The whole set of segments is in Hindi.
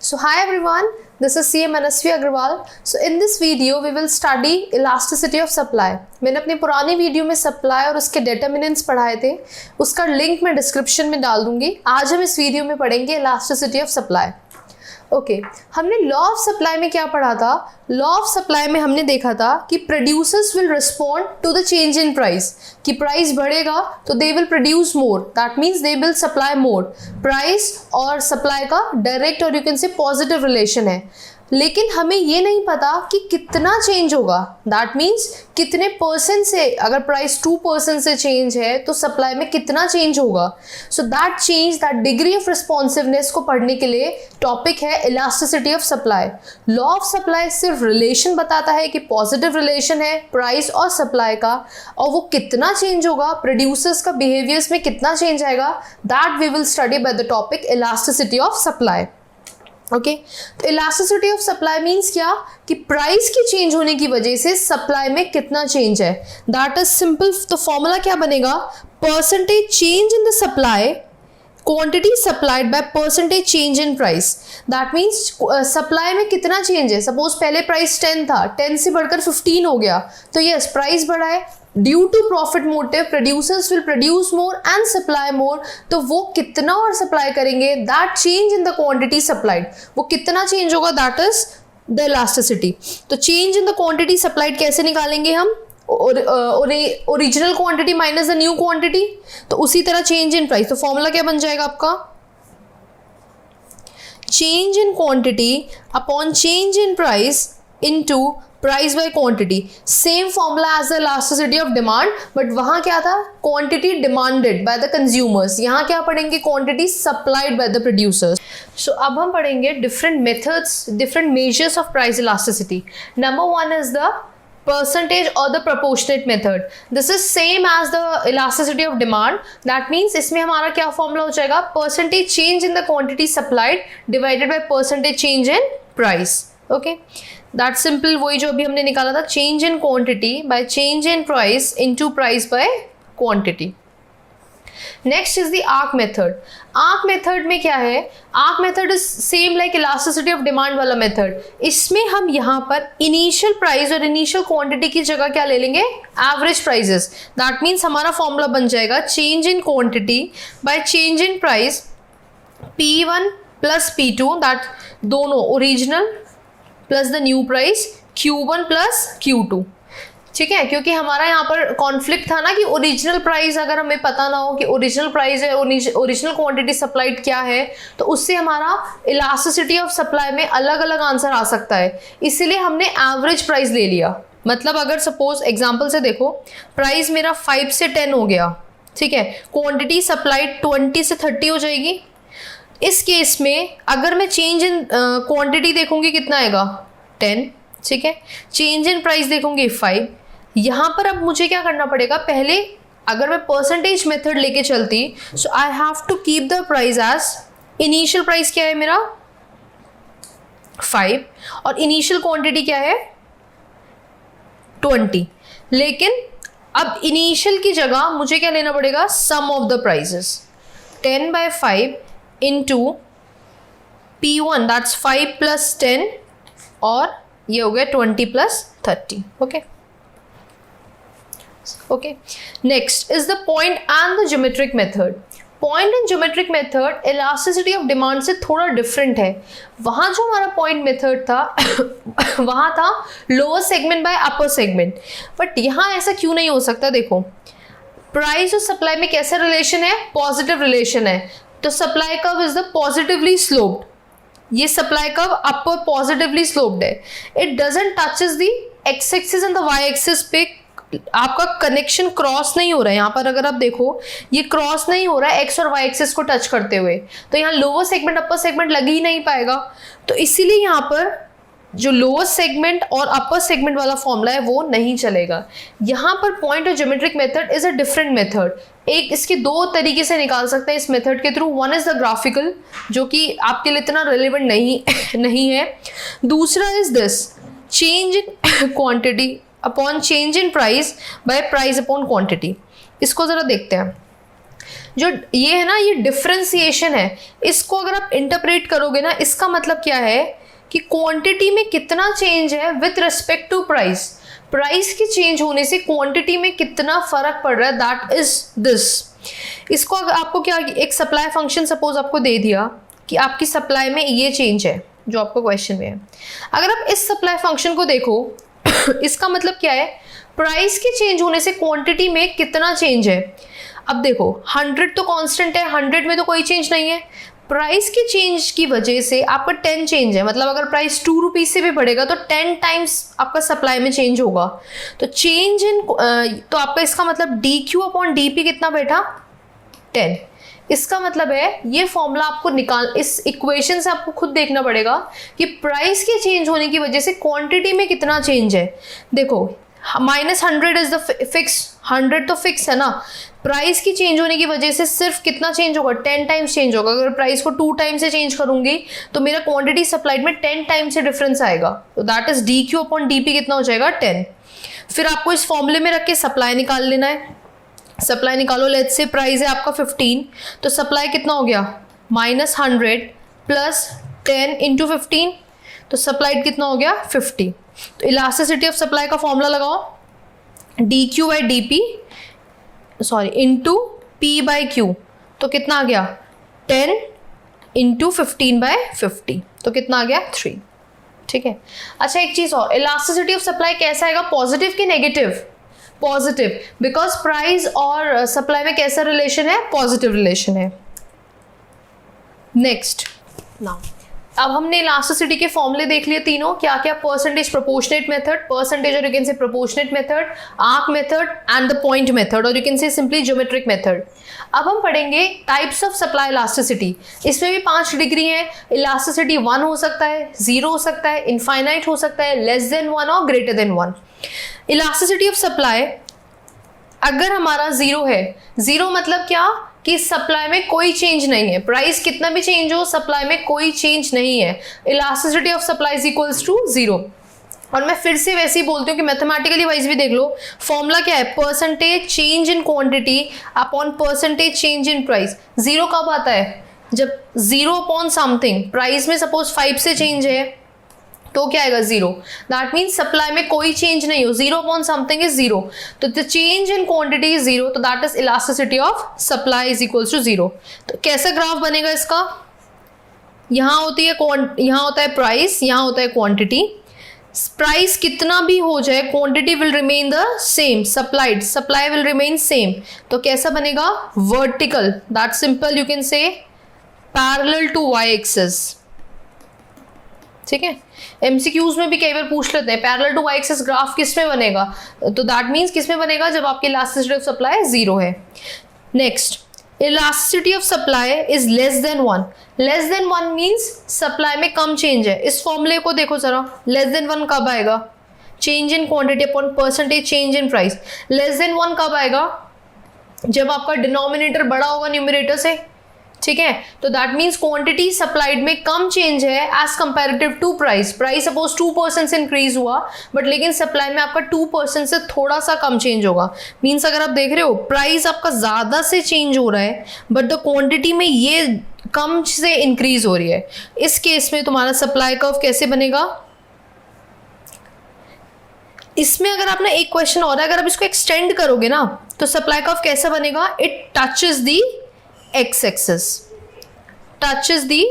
So hi everyone, this is CA Manasvi Agarwal. So in this video we will study elasticity of supply. मैंने अपनी पुरानी वीडियो में सप्लाई और उसके डिटर्मिनेंट्स पढ़ाए थे, उसका लिंक मैं डिस्क्रिप्शन में डाल दूंगी. आज हम इस वीडियो में पढ़ेंगे इलास्टिसिटी ऑफ सप्लाई. ओके हमने लॉ ऑफ सप्लाई में क्या पढ़ा था? लॉ ऑफ सप्लाई में हमने देखा था कि producers will respond to the change in price. कि प्राइस बढ़ेगा तो they will produce more, that means they will supply more. Price और सप्लाई का डायरेक्ट और you can say positive relation है, लेकिन हमें ये नहीं पता कि कितना चेंज होगा. दैट मीन्स कितने परसेंट से, अगर प्राइस 2% से चेंज है तो सप्लाई में कितना चेंज होगा. So that change, that degree of responsiveness को पढ़ने के लिए टॉपिक है elasticity of supply. Law of supply सिर्फ रिलेशन बताता है कि पॉजिटिव रिलेशन है प्राइस और सप्लाई का, और वो कितना चेंज होगा, प्रोड्यूसर्स का बिहेवियर्स में कितना चेंज आएगा, that we will study by the topic elasticity of supply. Okay तो इलास्टिसिटी ऑफ सप्लाई मीन्स क्या कि प्राइस के चेंज होने की वजह से सप्लाई में कितना चेंज है. That is simple. तो फॉर्मूला क्या बनेगा? Percentage change in the supply quantity supplied by percentage change in price. That means supply में कितना चेंज है. सपोज पहले प्राइस 10 था, 10 से बढ़कर 15 हो गया, तो यस प्राइस बढ़ा है. Due to profit motive producers will produce more and supply more. तो वो कितना और सप्लाई करेंगे, that change in the quantity supplied, वो कितना चेंज होगा, दैट इज द इलास्टिसिटी. तो change in the quantity supplied कैसे निकालेंगे हम? Original quantity minus the new quantity. तो उसी तरह चेंज इन प्राइस. तो फॉर्मूला क्या बन जाएगा आपका? Change in quantity upon change in price into price by quantity. Same formula as the elasticity of demand, but वहां क्या था? Quantity demanded by the consumers. यहाँ क्या पढ़ेंगे? Quantity supplied by the producers. So अब हम पढ़ेंगे different methods, different measures of price elasticity. Number 1 is the percentage or the proportionate method. This is same as the elasticity of demand. That means इसमें हमारा क्या फॉर्मूला हो जाएगा? percentage change in the quantity supplied divided by percentage change in price. Okay, that's simple. वही जो अभी हमने निकाला था, change in quantity by change in price into price by quantity. Next is the arc method. Arc method में क्या है? Arc method is same like elasticity of demand वाला मेथड. इसमें हम यहाँ पर इनिशियल प्राइस और इनिशियल क्वांटिटी की जगह क्या ले लेंगे? Average prices. दैट मीन्स हमारा फॉर्मूला बन जाएगा change in quantity by change in price P1 plus P2, that दोनों original plus the new price Q1 plus Q2. ठीक है, क्योंकि हमारा यहाँ पर कॉन्फ्लिक्ट था ना कि ओरिजिनल प्राइस अगर हमें पता ना हो कि ओरिजिनल प्राइस है, ओरिजिनल क्वांटिटी सप्लाइड क्या है, तो उससे हमारा इलास्टिसिटी ऑफ सप्लाई में अलग अलग आंसर आ सकता है. इसीलिए हमने एवरेज प्राइस ले लिया. मतलब अगर सपोज एग्जांपल से देखो, प्राइस मेरा 5 से 10 हो गया, ठीक है, क्वांटिटी सप्लाइड 20 से 30 हो जाएगी. इस केस में अगर मैं चेंज इन क्वांटिटी देखूंगी कितना आएगा? 10. ठीक है, चेंज इन प्राइस देखूंगी 5. यहाँ पर अब मुझे क्या करना पड़ेगा? पहले अगर मैं परसेंटेज मेथड लेके चलती, so I have to keep the price as initial price क्या है मेरा? 5 और इनिशियल क्वांटिटी क्या है? 20. लेकिन अब इनिशियल की जगह मुझे क्या लेना पड़ेगा? Sum of the prices. 10/5 into P1 that's 5 plus 10 और ये हो गया 20 plus 30. Okay okay next is the point and the geometric method. Point and geometric method elasticity of demand से थोड़ा डिफरेंट है. वहाँ जो हमारा पॉइंट मेथड था वहाँ था lower segment bye upper segment, but यहाँ ऐसा क्यों नहीं हो सकता? देखो, प्राइस और सप्लाई में कैसा रिलेशन है? पॉजिटिव रिलेशन है. तो supply curve is the positively sloped. ये supply curve upper positively sloped है. It doesn't touches the X axis and the Y axis पे. आपका कनेक्शन क्रॉस नहीं हो रहा है. यहाँ पर अगर आप देखो, ये क्रॉस नहीं हो रहा है एक्स और वाई एक्सिस को टच करते हुए, तो यहाँ लोअर सेगमेंट अपर सेगमेंट लग ही नहीं पाएगा. तो इसीलिए यहाँ पर जो लोअर सेगमेंट और अपर सेगमेंट वाला फॉर्मूला है वो नहीं चलेगा. यहाँ पर पॉइंट और geometric method is a different method. एक इसके दो तरीके से निकाल सकते हैं इस मेथड के through. One is the graphical, जो कि आपके लिए इतना रेलिवेंट नहीं है. दूसरा is this change in quantity upon change in price by price upon quantity. इसको जरा देखते हैं. जो ये है ना, ये डिफरेंशिएशन है, इसको अगर आप इंटरप्रेट करोगे ना, इसका मतलब क्या है कि क्वांटिटी में कितना चेंज है with respect to price, price के चेंज होने से क्वांटिटी में कितना फर्क पड़ रहा है, दैट इज दिस। इसको अगर आपको क्या, एक सप्लाई फंक्शन सपोज आपको दे दिया कि आपकी सप्लाई में ये चेंज है जो आपको क्वेश्चन में है, अगर आप इस सप्लाई फंक्शन को देखो इसका मतलब क्या है, प्राइस के चेंज होने से क्वांटिटी में कितना चेंज है। अब देखो 100 तो कांस्टेंट है, 100 में तो कोई चेंज नहीं है, प्राइस के चेंज की वजह से आपका 10 चेंज है, मतलब अगर प्राइस 2 रुपीज से भी बढ़ेगा तो 10 टाइम्स आपका सप्लाई में चेंज होगा। तो चेंज इन तो आपका इसका मतलब dq अपॉन dp कितना बैठा 10। इसका मतलब है ये फॉर्मूला आपको निकाल, इस इक्वेशन से आपको खुद देखना पड़ेगा कि प्राइस के चेंज होने की वजह से क्वांटिटी में कितना चेंज है। देखो -100 इज द फिक्स, 100 तो फिक्स है ना, प्राइस की चेंज होने की वजह से सिर्फ कितना चेंज होगा, 10 टाइम्स चेंज होगा। अगर प्राइस को 2 टाइम से चेंज करूंगी तो मेरा क्वांटिटी सप्लाइड में 10 टाइम से डिफरेंस आएगा, तो that is dq upon dp कितना हो जाएगा 10। फिर आपको इस फॉर्मूले में रख के सप्लाई निकाल लेना है। सप्लाई निकालो, लेट्स से प्राइस है आपका 15, तो सप्लाई कितना हो गया -100 प्लस 10 इंटू 15, तो सप्लाइड कितना हो गया 50। तो इलास्टिसिटी ऑफ सप्लाई का फॉर्मूला लगाओ, dq by dp sorry into p by q, तो कितना आ गया 10 इंटू 15 बाई 50, तो कितना आ गया 3। ठीक है। अच्छा एक चीज और, इलास्टिसिटी ऑफ सप्लाई कैसा आएगा, पॉजिटिव कि नेगेटिव, पॉजिटिव, बिकॉज प्राइस और सप्लाई में कैसा रिलेशन है, पॉजिटिव रिलेशन है। नेक्स्ट नाउ अब हमने इलास्टिसिटी के फॉर्मूले देख लिए तीनों, क्या क्या, परसेंटेज प्रोपोर्शनेट मेथड, परसेंटेज और you can say proportionate method, arc method and the point method, और you can say simply geometric method. अब हम पढ़ेंगे टाइप्स ऑफ सप्लाई इलास्टिसिटी। इसमें भी 5 डिग्री है, इलास्टिसिटी 1 हो सकता है, 0 हो सकता है, इनफाइनाइट हो सकता है, लेस देन 1 और greater than 1। Elasticity of supply अगर हमारा 0 है, 0 मतलब क्या कि सप्लाई में कोई चेंज नहीं है, प्राइस कितना भी चेंज हो सप्लाई में कोई चेंज नहीं है, elasticity of supply is equals to 0। और मैं फिर से वैसे ही बोलती हूँ कि मैथमेटिकली वाइज भी देख लो, फॉर्मूला क्या है, percentage change in quantity upon percentage change in price. 0 कब आता है, जब 0 अपॉन समथिंग, प्राइस में सपोज 5 से चेंज है तो क्या आएगा 0, दैट मीन्स सप्लाई में कोई चेंज नहीं हो, 0 अपॉन समथिंग इज 0, तो the change in quantity is 0, तो that is elasticity of supply is equals to 0। तो कैसा ग्राफ बनेगा इसका, यहाँ होती है यहाँ होता है प्राइस, यहाँ होता है क्वांटिटी, प्राइस कितना भी हो जाए quantity will remain the same, supply will remain same, तो कैसा बनेगा vertical, that simple, you can say parallel to Y axis. ठीक है, एमसीक्यूज में भी कई बार पूछ लेते हैं parallel to Y axis graph किस में बनेगा, तो दैट मीन्स किस में बनेगा, जब आपकी इलास्टिसिटी ऑफ सप्लाई 0 है। Next, elasticity of supply is less than 1, less than 1 means supply में कम चेंज है। इस फॉर्मूले को देखो जरा, लेस देन 1 कब आएगा, change in quantity upon percentage change in price, less than 1 कब आएगा, जब आपका डिनोमिनेटर बड़ा होगा न्यूमरेटर से। ठीक है, तो दैट मीन्स क्वांटिटी सप्लाइड में कम चेंज है as comparative to price, price suppose 2% से इंक्रीज हुआ बट लेकिन सप्लाई में आपका 2% से थोड़ा सा कम चेंज होगा। मीन्स अगर आप देख रहे हो प्राइस आपका ज्यादा से चेंज हो रहा है बट द क्वांटिटी में ये कम से इंक्रीज हो रही है, इस केस में तुम्हारा सप्लाई कर्व कैसे बनेगा। इसमें अगर आपने एक क्वेश्चन और है, अगर आप इसको एक्सटेंड करोगे ना तो सप्लाई कर्व कैसा बनेगा, it touches the x axis, touches the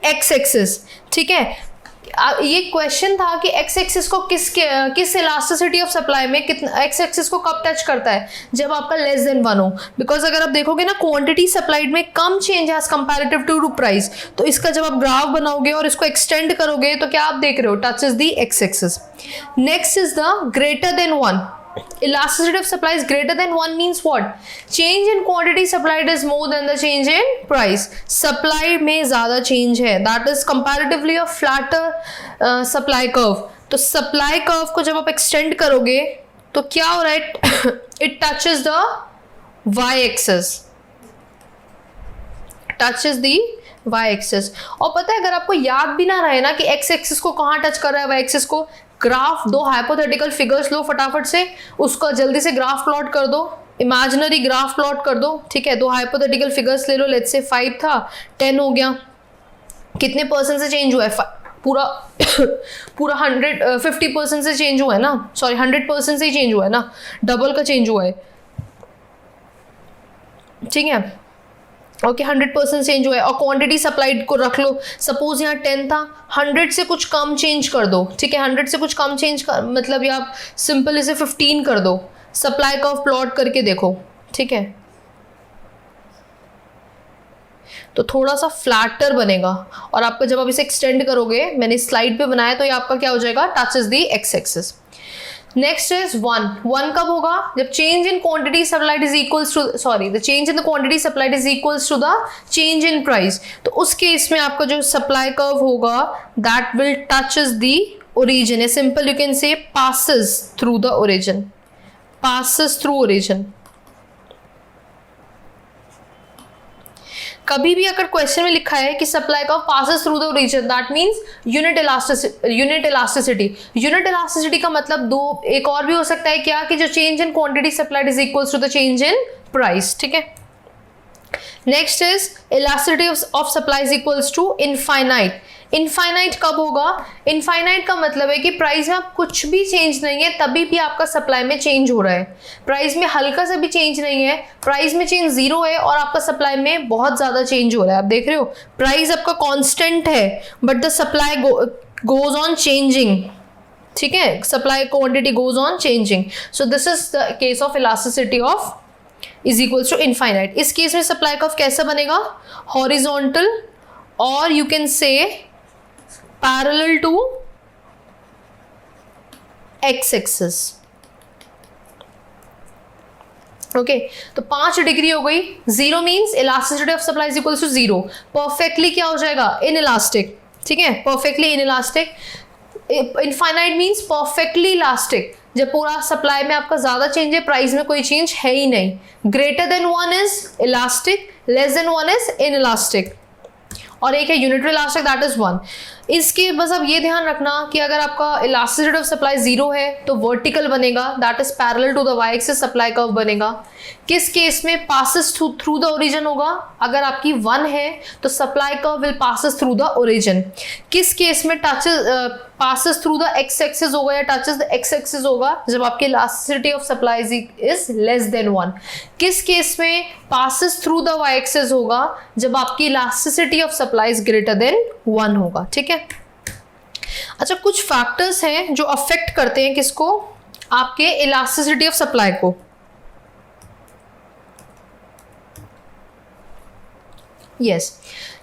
x axis. ठीक है, ये क्वेश्चन था कि x एक्सिस को किस इलास्टिसिटी ऑफ सप्लाई में कितना, x एक्सिस को कब टच करता है, जब आपका लेस देन 1 हो। बिकॉज अगर आप देखोगे ना क्वांटिटी सप्लाइड में कम चेंज है एज कंपैरेटिव टू प्राइस, तो इसका जब आप ग्राफ बनाओगे और इसको एक्सटेंड करोगे तो क्या आप देख रहे हो, touches the x axis. Next is the greater than 1, elasticity of supply is greater than 1 means what, change in quantity supplied is more than the change in price, supply में ज़्यादा change है, that is comparatively a flatter supply curve। तो supply curve को जब आप extend करोगे तो क्या हो रहा है, it touches the y axis, touches the y axis। और पता है अगर आपको याद भी ना रहे ना कि x axis को कहाँ टच कर रहा है, y axis को, ग्राफ दो हाइपोथेटिकल फिगर्स लो फटाफट से, उसका जल्दी से ग्राफ प्लॉट कर दो। इमेजिनरी ग्राफ प्लॉट कर दो, ठीक है। दो हाइपोथेटिकल फिगर्स ले लो, लेट्स से 5 था 10 हो गया, कितने परसेंट से चेंज हुआ है? पूरा पूरा 50% से चेंज हुआ है ना, सॉरी 100% से ही चेंज हुआ है ना, डबल का चेंज हुआ है, ठीक है। ओके 100% चेंज हुआ है। और क्वांटिटी सप्लाइड को रख लो, सपोज यहाँ 10 था, 100 से कुछ कम चेंज कर दो, ठीक है। 100 से कुछ कम चेंज कर मतलब या आप सिंपल इसे 15 कर दो, सप्लाई कर्व प्लॉट करके देखो, ठीक है। तो थोड़ा सा फ्लैटर बनेगा, और आपका जब आप इसे एक्सटेंड करोगे, मैंने स्लाइड पे बनाया, तो ये आपका क्या हो जाएगा? Touches the X axis. Next is 1 कब होगा? जब change in quantity supplied is equals to, sorry, the change in the quantity supplied is equals to the change in price. तो उस केस में आपका जो सप्लाई कर्व होगा that will touches the origin, a simple you can say passes through the origin, passes through origin. कभी भी अगर क्वेश्चन में लिखा है कि supply curve passes through the origin, that means unit elasticity. Unit elasticity का मतलब दो एक और भी हो सकता है क्या, कि जो change in quantity supplied is equals to the change in price, ठीक है। Next is elasticity of supply is equals to infinite. Infinite कब होगा? इनफाइनाइट का मतलब है कि प्राइस में आप कुछ भी चेंज नहीं है तभी भी आपका सप्लाई में चेंज हो रहा है। प्राइस में हल्का सा भी चेंज नहीं है, प्राइस में चेंज 0 है और आपका सप्लाई में बहुत ज्यादा चेंज हो रहा है। आप देख रहे हो प्राइस आपका कांस्टेंट है but the supply goes on changing, ठीक है। Supply quantity goes on changing. So this is the case of elasticity of is equals to infinite. इस केस में सप्लाई कर्व कैसा बनेगा? हॉरिजॉन्टल, और you can say parallel to X axis. Okay, तो 5 डिग्री हो गई। 0 means elasticity of supply is equals to 0। Perfectly क्या हो जाएगा? इनइलास्टिक, ठीक है, perfectly inelastic. Infinite means perfectly elastic, जब पूरा सप्लाई में आपका ज्यादा चेंज है, प्राइस में कोई चेंज है ही नहीं। Greater than 1 is elastic, less than 1 is inelastic, और एक है यूनिटरी इलास्टिक दैट इज 1। इसके बस अब ये ध्यान रखना कि अगर आपका इलास्टिसिटी ऑफ सप्लाई 0 है तो वर्टिकल बनेगा, that is parallel to the Y axis supply curve बनेगा। किस केस में? पासेस थ्रू द ओरिजिन होगा। अगर आपकी 1 है तो supply curve will passes through the origin. किस केस में touches passes through the X axis होगा या टचेस द एक्स एक्सिस होगा? जब आपकी elasticity of supply is less than 1। किस केस में passes through the Y axis होगा? जब आपकी elasticity of supply is greater than 1 होगा, ठीक है। अच्छा, कुछ फैक्टर्स हैं जो अफेक्ट करते हैं किसको? आपके इलास्टिसिटी ऑफ सप्लाई को। यस,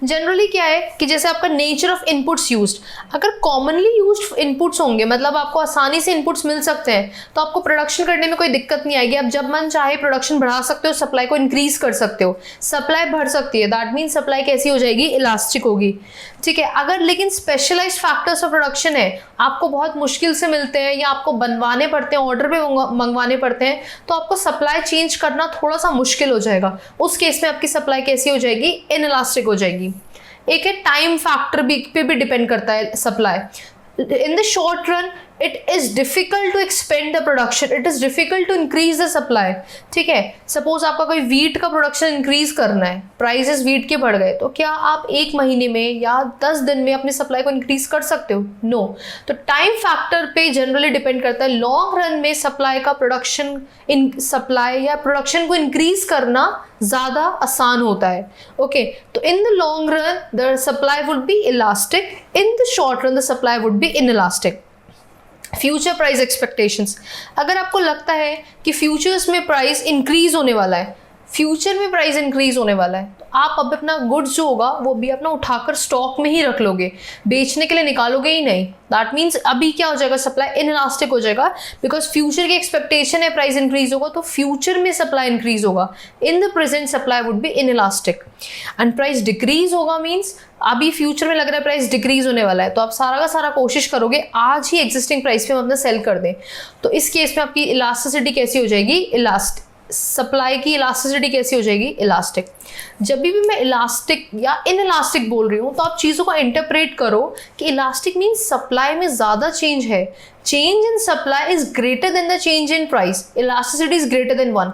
जनरली क्या है कि जैसे आपका नेचर ऑफ इनपुट्स यूज्ड, अगर कॉमनली यूज्ड इनपुट्स होंगे, मतलब आपको आसानी से इनपुट्स मिल सकते हैं, तो आपको प्रोडक्शन करने में कोई दिक्कत नहीं आएगी। आप जब मन चाहे प्रोडक्शन बढ़ा सकते हो, सप्लाई को इंक्रीज कर सकते हो, सप्लाई बढ़ सकती है। दैट मीन सप्लाई कैसी हो जाएगी? इलास्टिक होगी, ठीक है। अगर लेकिन स्पेशलाइज्ड फैक्टर्स ऑफ प्रोडक्शन है, आपको बहुत मुश्किल से मिलते हैं या आपको बनवाने पड़ते हैं, ऑर्डर पे मंगवाने पड़ते हैं, तो आपको सप्लाई चेंज करना थोड़ा सा मुश्किल हो जाएगा। उस केस में आपकी सप्लाई कैसी हो जाएगी? इनइलास्टिक हो जाएगी। एक है टाइम फैक्टर पे भी डिपेंड करता है supply. In the short run, it is difficult to expand the production. It is difficult to increase the supply. ठीक है, सपोज आपका कोई वीट का प्रोडक्शन इंक्रीज करना है, प्राइसेस वीट के बढ़ गए, तो क्या आप 1 महीने में या 10 दिन में अपनी सप्लाई को इंक्रीज कर सकते हो? नो। तो टाइम फैक्टर पे जनरली डिपेंड करता है। लॉन्ग रन में सप्लाई का सप्लाई या प्रोडक्शन को इंक्रीज करना ज्यादा आसान होता है। ओके, तो in the long run the supply would be elastic, in the short run the supply would be inelastic. Future price expectations, अगर आपको लगता है कि फ्यूचर्स में प्राइस इंक्रीज होने वाला है, फ्यूचर में प्राइस इंक्रीज होने वाला है, तो आप अब अपना गुड्स जो होगा वो भी अपना उठाकर स्टॉक में ही रख लोगे, बेचने के लिए निकालोगे ही नहीं। दैट मीन्स अभी क्या हो जाएगा? सप्लाई इनइलास्टिक हो जाएगा, बिकॉज फ्यूचर की एक्सपेक्टेशन है प्राइस इंक्रीज होगा, तो फ्यूचर में सप्लाई इंक्रीज होगा। In the present supply would be inelastic. And price decrease होगा मीन्स अभी फ्यूचर में लग रहा है प्राइस डिक्रीज होने वाला है, तो आप सारा का सारा कोशिश करोगे आज ही एग्जिस्टिंग प्राइस पे हम अपना सेल कर दें। तो इस केस में आपकी इलास्टिसिटी कैसी हो जाएगी? सप्लाई की इलास्टिसिटी कैसी हो जाएगी? इलास्टिक। जब भी मैं इलास्टिक या इनइलास्टिक बोल रही हूँ, तो आप चीज़ों को इंटरप्रेट करो कि इलास्टिक मीन्स सप्लाई में ज़्यादा चेंज है, change in supply is greater then the change in price, elasticity is greater than 1।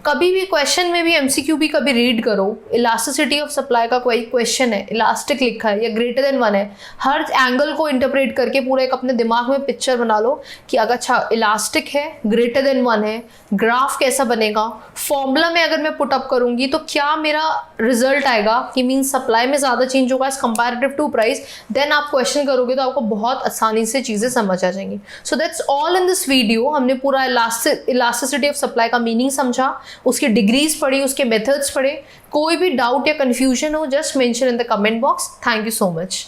कभी भी क्वेश्चन में भी एमसीक्यू भी कभी रीड करो, इलास्टिसिटी ऑफ सप्लाई का कोई क्वेश्चन है, इलास्टिक लिखा है या ग्रेटर देन 1 है, हर एंगल को इंटरप्रेट करके पूरा एक अपने दिमाग में पिक्चर बना लो कि अगर अच्छा इलास्टिक है, ग्रेटर देन 1 है, ग्राफ कैसा बनेगा, फॉर्मूला में अगर मैं पुट अप करूंगी तो क्या मेरा रिजल्ट आएगा, कि मीन सप्लाई में ज़्यादा चेंज होगा as comparative to price, then आप क्वेश्चन करोगे तो आपको बहुत आसानी से चीज़ें समझ आ जाएंगी। So that's all in this video. हमने पूरा इलास्टिसिटी ऑफ सप्लाई का मीनिंग समझा, उसकी डिग्रीज पढ़ी, उसके मेथड्स पढ़े। कोई भी डाउट या कंफ्यूजन हो, just mention in the comment box. Thank you so much.